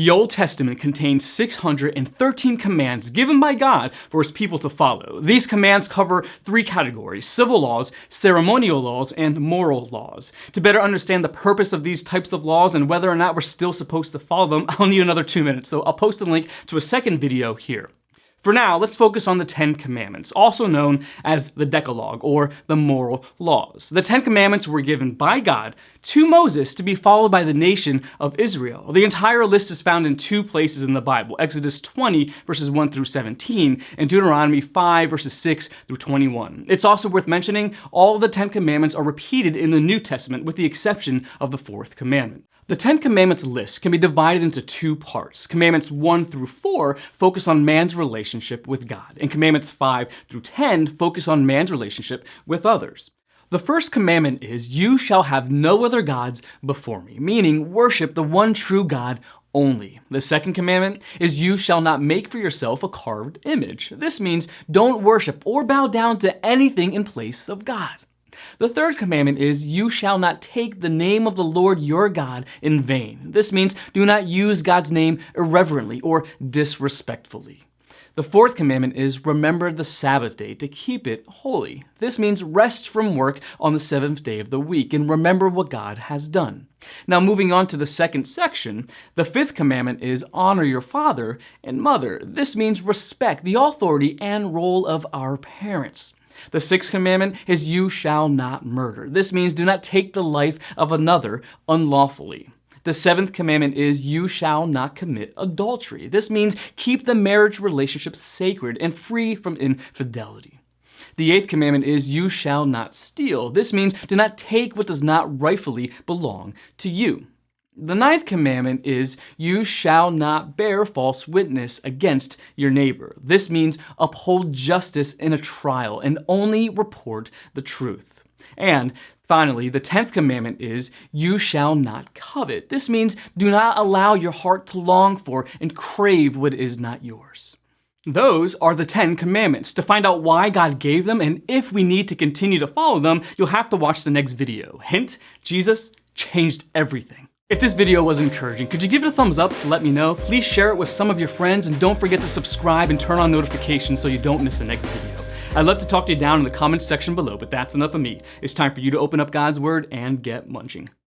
The Old Testament contains 613 commands given by God for his people to follow. These commands cover three categories: civil laws, ceremonial laws, and moral laws. To better understand the purpose of these types of laws and whether or not we're still supposed to follow them, I'll need another 2 minutes, so I'll post a link to a second video here. For now, let's focus on the 10 Commandments, also known as the Decalogue, or the moral laws. The 10 Commandments were given by God to Moses to be followed by the nation of Israel. The entire list is found in two places in the Bible: Exodus 20, verses 1 through 17, and Deuteronomy 5, verses 6 through 21. It's also worth mentioning all of the 10 Commandments are repeated in the New Testament, with the exception of the fourth commandment. The 10 Commandments list can be divided into two parts. Commandments 1 through 4 focus on man's relationship with God, and Commandments 5 through 10 focus on man's relationship with others. The first commandment is, "You shall have no other gods before me," meaning worship the one true God only. The second commandment is, "You shall not make for yourself a carved image." This means don't worship or bow down to anything in place of God. The third commandment is, "You shall not take the name of the Lord your God in vain." This means do not use God's name irreverently or disrespectfully. The fourth commandment is, "Remember the Sabbath day to keep it holy." This means rest from work on the seventh day of the week and remember what God has done. Now, moving on to the second section, the fifth commandment is, "Honor your father and mother." This means respect the authority and role of our parents. The sixth commandment is, "You shall not murder." This means do not take the life of another unlawfully. The seventh commandment is, "You shall not commit adultery." This means keep the marriage relationship sacred and free from infidelity. The eighth commandment is, "You shall not steal." This means do not take what does not rightfully belong to you. The ninth commandment is, "You shall not bear false witness against your neighbor." This means uphold justice in a trial and only report the truth. And finally, the 10th commandment is, "You shall not covet." This means do not allow your heart to long for and crave what is not yours. Those are the 10 Commandments. To find out why God gave them and if we need to continue to follow them, you'll have to watch the next video. Hint: Jesus changed everything. If this video was encouraging, could you give it a thumbs up to let me know? Please share it with some of your friends, and don't forget to subscribe and turn on notifications so you don't miss the next video. I'd love to talk to you down in the comments section below, but that's enough of me. It's time for you to open up God's Word and get munching.